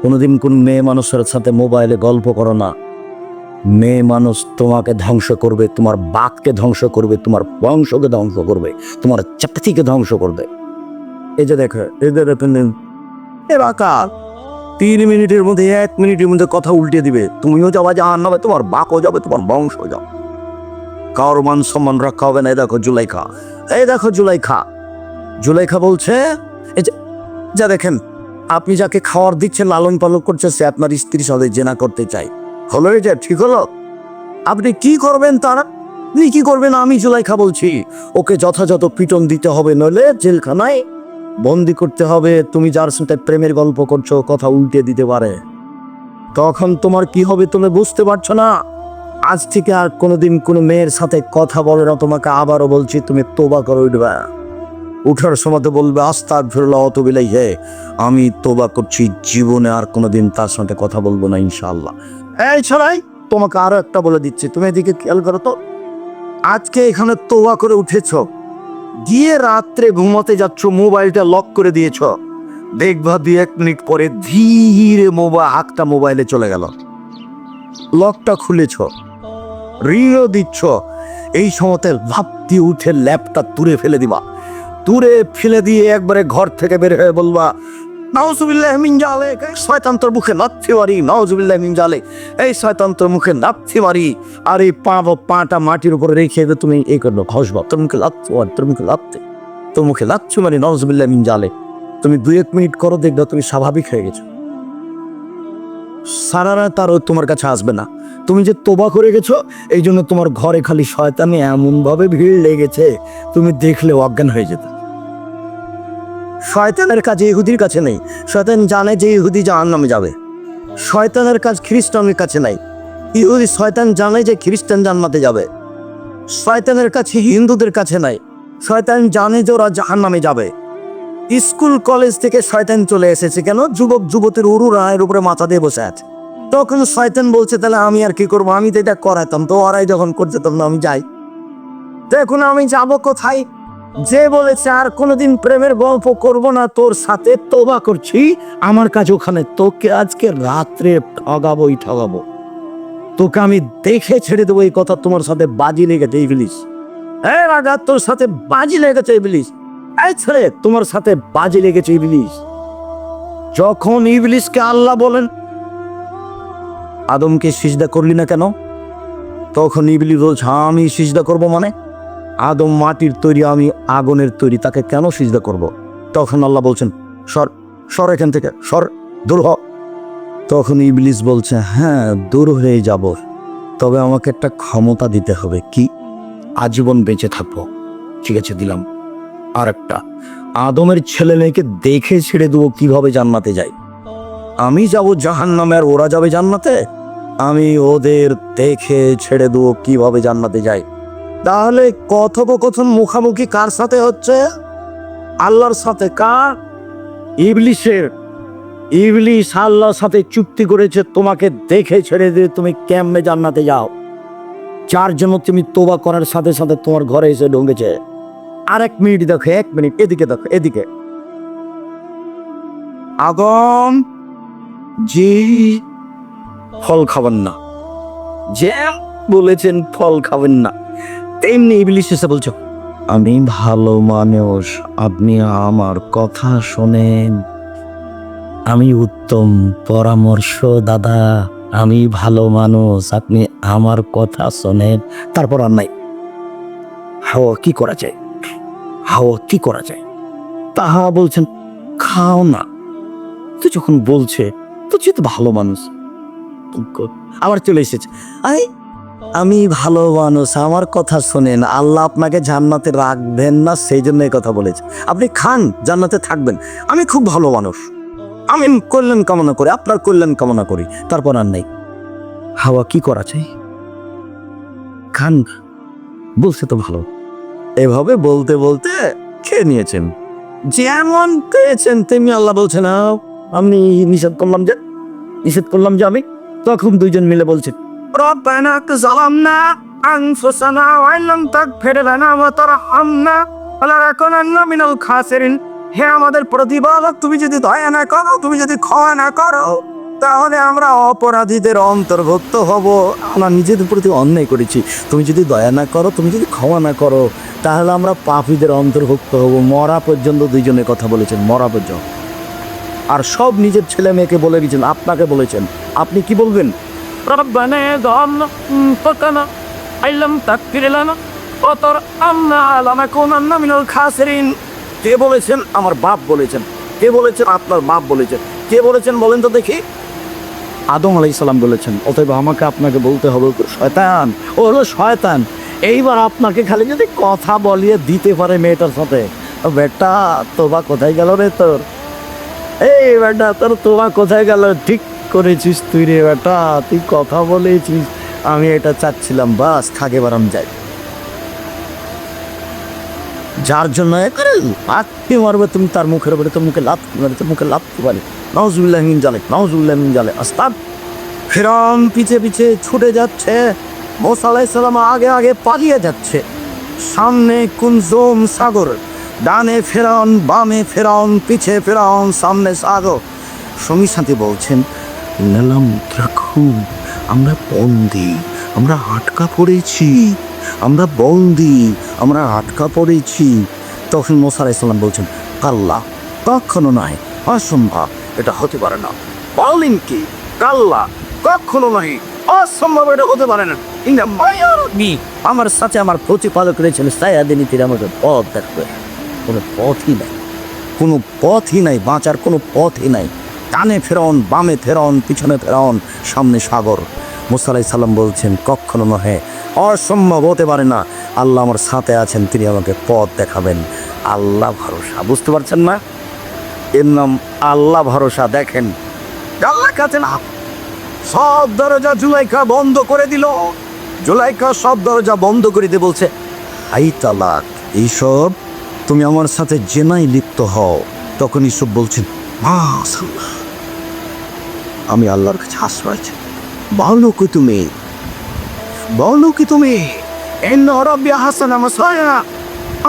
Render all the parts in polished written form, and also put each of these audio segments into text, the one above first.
কোনোদিন কোন মেয়ে মানুষের সাথে মোবাইলে গল্প করো না। মেয়ে মানুষ তোমাকে ধ্বংস করবে, তোমার বাপকে ধ্বংস করবে, তোমার বংশকে ধ্বংস করবে, তোমার জাতিকে ধ্বংস করবে। এই যে দেখো, এদের এবার 3 মিনিটের মধ্যে 1 মিনিটের মধ্যে কথা উল্টে দিবে। তুমিও যাবা জাহান্নামে, তোমার বাপও যাবে, তোমার বংশ যাবে, কারোর মান সম্মান রক্ষা হবে না। এই দেখো জুলাইখা, এই দেখো জুলাইখা, জুলাইখা বলছে এই যে যা দেখেন, আপনি যাকে খাওয়ার দিচ্ছেন, লালন পালন করছে, সে আপনার স্ত্রীর সাথে জেনা করতে চাই। হলো এই যে ঠিক হলো? আপনি কি করবেন? তারা আপনি কি করবেন? আমি জুলাইখা বলছি, ওকে যথাযথ পিটন দিতে হবে, নইলে জেলখানায় বন্দি করতে হবে। তুমি যার সাথে প্রেমের গল্প করছো, কথা উল্টে দিতে পারে, তখন তোমার কি হবে তুমি বুঝতে পারছো না। আজ থেকে আর কোনোদিন কোনো মেয়ের সাথে কথা বলে না। তোমাকে আবারও বলছি, তুমি তোবা করে উঠবে। উঠার সময় তো বলবে আস্তাগফিরুল্লাহ ওয়া আতুবু ইলাইহি, আমি তোবা করছি, জীবনে আর কোনোদিন তার সাথে কথা বলবো না ইনশাআল্লাহ। এই ছড়াই, তোমাকে আরো একটা বলে দিচ্ছি, তুমি এদিকে খেয়াল করো তো। আজকে এখানে তোবা করে উঠেছো, গিয়ে রাত্রে ঘুমাতে যাচ্ছ, মোবাইলটা লক করে দিয়েছ, দেখবা 2-1 মিনিট পরে ধীরে হাতটা মোবাইলে চলে গেল, লকটা খুলেছ, রিংও দিচ্ছ। এই সময়তে ভাব দিয়ে উঠে ল্যাপটা দূরে ফেলে দিবা। দূরে ফেলে দিয়ে একবারে ঘর থেকে বের হয়ে বলবা নাউজুবিল্লাহি মিন যালিক, শয়তান তোর মুখে লাথি মারি, নাউজুবিল্লাহি মিন যালিক, এই শয়তান তোর মুখে লাথি মারি। আর এই পাটা মাটির উপরে রেখে তুমি এই করলো ঘষবা, তোর মুখে লাথি মারি, তোর মুখে লাথি, তোর মুখে লাথি মারি, নাউজুবিল্লাহি মিন যালিক। তুমি 2-1 মিনিট করো, দেখবা তুমি স্বাভাবিক হয়ে গেছো। সারা রাত আর তোমার কাছে আসবে না। তুমি যে তোবা করে গেছো, এই জন্য তোমার ঘরে খালি শয়তানি এমন ভাবে ভিড় লেগেছে, তুমি দেখলে অজ্ঞান হয়ে যেত। শয়তানের কাজ ইহুদির কাছে নেই। শয়তান জানে যে ইহুদি জাহান্নামে যাবে। শয়তানের কাজ খ্রিস্টানের কাছে নাই। শয়তান জানে যে খ্রিস্টান জান্নাতে যাবে। শয়তানের কাছে হিন্দুদের কাছে নাই। শয়তান জানে যে ওরা জাহান্নামে যাবে। স্কুল কলেজ থেকে শয়তান চলে এসেছে কেন? যুবক যুবতীর উরুরা এর উপরে মাথা দিয়ে বসে আছে। তখন শয়তান বলছে তাহলে আমি আর কি করবো, আমি তো এটা করাতাম, তো ওরাই যখন করছে তখন আমি যাই, তো এখন আমি যাবো কোথায়? যে বলেছে আর কোনোদিন প্রেমের গল্প করব না তোর সাথে, তোবা করছি, আমার কাজ ওখানে। তোকে আজকে রাত্রে ঠগাবোই ঠগাবো, তোকে আমি দেখে ছেড়ে দেবো। এই কথা তোমার সাথে বাজি লেগেছে ইবলিস। হ্যাঁ রাজা, তোর সাথে বাজি লেগেছে ইবলিস। এই ছেড়ে, তোমার সাথে বাজি লেগেছে ইবলিস। যখন ইবলিসকে আল্লাহ বলেন আদমকে সিজদা করলি না কেন, তখন ইবলিস বলছে আমি সিজদা করব মানে? আদম মাটির তৈরি, আমি আগুনের তৈরি, তাকে কেন সিজদা করব? তখন আল্লাহ বলছেন সর, সর এখান থেকে, সর, দূর হ। তখন ইবলিস বলছে হ্যাঁ দূর হয়ে যাব, তবে আমাকে একটা ক্ষমতা দিতে হবে। কি? আজীবন বেঁচে থাকবো। ঠিক আছে, দিলাম। আর একটা, আদমের ছেলে মেয়েকে দেখে ছেড়ে দেবো কিভাবে জান্নাতে যায়। আমি যাব জাহান্নামে আর ওরা যাবে জান্নাতে। আমি ওদের দেখে ছেড়ে দেবো কিভাবে জান্নাতে যায়। তাহলে কথোপকথন মুখামুখি কার সাথে হচ্ছে? আল্লাহর সাথে। কার? ইবলিসের। ইবলিস আল্লাহর সাথে চুক্তি করেছে তোমাকে দেখে ছেড়ে দিয়ে তুমি কেমনে জান্নাতে যাও, যার জন্য তুমি তোবা করার সাথে সাথে তোমার ঘরে এসে ঢুকেছে। আর 1 মিনিট দেখো, 1 মিনিট এদিকে দেখো, এদিকে। আদম জি ফল খাবেন না, যে বলেছেন ফল খাবেন না, তেমনি ইবলিস এসে বলছো আমি ভালো মানুষ, আপনি আমার কথা শোনেন, আমি উত্তম পরামর্শ দাদা, আমি ভালো মানুষ, আপনি আমার কথা শোনেন। তারপর আর নাই। হাওয়া কি করা যায়? হাওয়া কি করা যায়? তাহা বলছেন খাও না। তো যখন বলছে তো যেহেতু ভালো মানুষ, আবার চলে এসেছে আমি ভালো মানুষ, আমার কথা শোনেন, আল্লাহ আপনাকে জান্নাতে রাখবেন না, সেই জন্য এই কথা বলেছে। আপনি খান, জান্নাতে থাকবেন, আমি খুব ভালো মানুষ, আমি কল্যাণ কামনা করি, আপনার কল্যাণ কামনা করি। তারপর আর নেই। হাওয়া কি করা চাই? খান, বলছে তো ভালো। এভাবে বলতে বলতে খেয়ে নিয়েছেন, যেমন পেয়েছেন তেমনি। আল্লাহ বলছে না আমি নিষেধ করলাম যে আমি। তখন দুইজন মিলে বলছে রব্বানা যালামনা আনফুসানা ওয়া লাম তাগফির লানা ওয়া তারহামনা লানাকুনান্না মিনাল খাসিরিন। হে আমাদের প্রতিপালক, তুমি যদি দয়া না করো, তুমি যদি ক্ষমা না করো, তাহলে আমরা অপরাধীদের অন্তর্ভুক্ত হব। আমরা নিজেদের প্রতি অন্যায় করেছি, তুমি যদি দয়া না করো, তুমি যদি ক্ষমা না করো, তাহলে আমরা পাপীদের অন্তর্ভুক্ত হব। মরা পর্যন্ত দুইজনে কথা বলেছেন, মরা পর্যন্ত। আর সব নিজের ছেলে মেয়েকে বলে গেছেন, আপনাকে বলেছেন। আপনি কি বলবেন? ربنا ظلمنا أنفسنا إن لم تغفر لنا وترحمنا لنكونن من الخاسرين। কে বলেছেন? আমার বাপ বলেছেন। কে বলেছেন? আপনার বাপ বলেছেন। কে বলেছেন বলেন তো দেখি? আদম আলাইহিস সালাম বলেছেন। অতএব আমাকে আপনাকে বলতে হবে শয়তান, ও হলো শয়তান। এইবার আপনাকে খালি যদি কথা বলিয়ে দিতে পারে মেয়েটার সাথে, বেটা তোবা কোথায় গেল রে তোর? এই বেটা তোর তোবা কোথায় গেল? ঠিক করেছিস তুই রে বেটা, তুই কথা বলেছিস, আমি এটা চাচ্ছিলাম, বাস থাকে বারাম যাই। যার জন্য আত্মীয় মারবে তুমি, তার মুখের উপরে, তোর মুখে লাভ মারে, তোর মুখে লাভ পারে। নাউজুবিল্লাহ মিন জালিক, নাউজুবিল্লাহ মিন জালিক। আস্তাগ ফিরআউন পিছে পিছে ছুটে যাচ্ছে, মুসা আলাইহিস সালাম আগে আগে পালিয়ে যাচ্ছে। সামনে কুনজুম সাগর, ডানে ফিরআউন, বামে ফিরআউন, পিছে ফিরআউন, সামনে সাগর। সঙ্গী সাথী বলছেন, লালাম রাখু, আমরা বন্দি, আমরা আটকা পড়েছি, আমরা বন্দি, আমরা আটকা পড়েছি। তখন মুসা আলাইহিস সালাম বলছেন, কাল্লা, কখনো নয়, অসম্ভব, এটা হতে পারে না। বলেন কি? কাল্লা, কখনো নয়, অসম্ভব, এটা হতে পারে না। ইন্না মায়ারবি, আমার সাথে আমার প্রতিপালক রয়েছেন, সায়াদিনী তীর আমাকে পথ দেখবে। কোনো পথই নাই, কোনো পথই নাই, বাঁচার কোনো পথই নাই। ডানে ফেরাউন, বামে ফেরাউন, পিছনে ফেরাউন, সামনে সাগর। মুসা আলাইহিস সালাম বলছেন, কখনো নহে, অসম্ভব, হতে পারে না। আল্লাহ আমার সাথে আছেন, তিনি আমাকে পথ দেখাবেন। আল্লাহ ভরসা, বুঝতে পারছেন না? এর নাম আল্লাহ ভরসা। দেখেন আল্লাহ কাছে না, সব দরজা জুলাইখা বন্ধ করে দিল। জুলাইখা সব দরজা বন্ধ করে দিয়ে বলছে, হাই তালাক, এইসব তুমি আমার সাথে জেনাই লিপ্ত হও। তখন ইসব বলছেন, মাশাআল্লাহ, আমি আল্লাহর কাছে আশ্রয় চাই। বলো কি তুমি, বলো কি তুমি?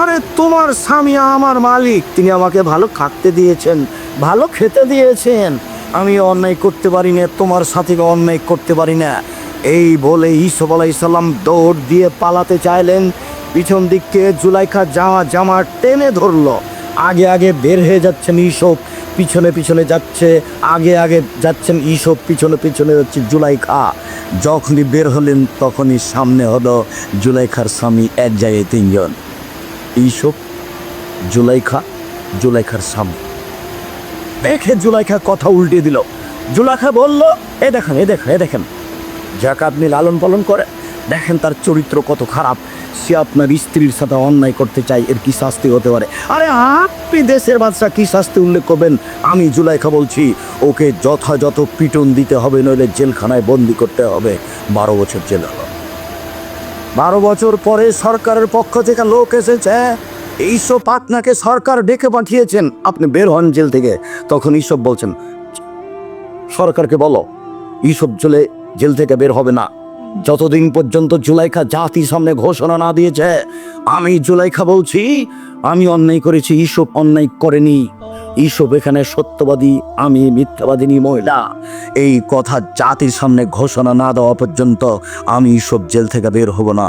আরে তোমার স্বামী আমার মালিক, তিনি আমাকে ভালো খাটতে দিয়েছেন, ভালো খেতে দিয়েছেন, আমি অন্যায় করতে পারি না, তোমার সাথে অন্যায় করতে পারি না। এই বলে ইউসুফ আলাইহিস সালাম দৌড় দিয়ে পালাতে চাইলেন। পিছন দিককে জুলাইখা জামা টেনে ধরলো। আগে আগে বের হয়ে যাচ্ছেন ইউসুফ, পিছনে পিছনে যাচ্ছে, আগে আগে যাচ্ছেন ইউসুফ, পিছনে পিছনে যাচ্ছে জুলাইখা। যখনই বের হলেন তখনই সামনে হলো জুলাইখার স্বামী, এক জায়গায় তিনজন, ইউসুফ, জুলাইখা, জুলাইখার স্বামী। দেখে জুলাইখা কথা উল্টে দিল। জুলাইখা বলল, এ দেখেন, এ দেখেন, এ দেখেন, যাকে আপনি লালন পালন করে, দেখেন তার চরিত্র কত খারাপ, সে আপনার স্ত্রীর সাথে অন্যায় করতে চাই, এর কি শাস্তি হতে পারে? আরে আপনি দেশের বাদশা, কি শাস্তি উল্লেখ করবেন? আমি জুলাইখা বলছি, ওকে যথাযথ পিটন দিতে হবে, নইলে জেলখানায় বন্দি করতে হবে। 12 বছর জেল হলো। 12 বছর পরে সরকারের পক্ষ থেকে লোক এসেছে, এইসব আপনাকে সরকার ডেকে পাঠিয়েছেন, আপনি বের হন জেল থেকে। তখন ইসব বলছেন, সরকারকে বলো ইসব জেল থেকে বের হবে না যতদিন পর্যন্ত জুলাইখা জাতির সামনে ঘোষণা না দিয়েছে। আমি জুলাইখা বলছি, আমি অন্যায় করেছি, ইসব অন্যায় করেনি। ইসব এখানে সত্যবাদী, আমি মিথ্যাবাদিনী মহিলা। এই কথা জাতির সামনে ঘোষণা না দেওয়া পর্যন্ত আমি ইসব জেল থেকে বের হব না।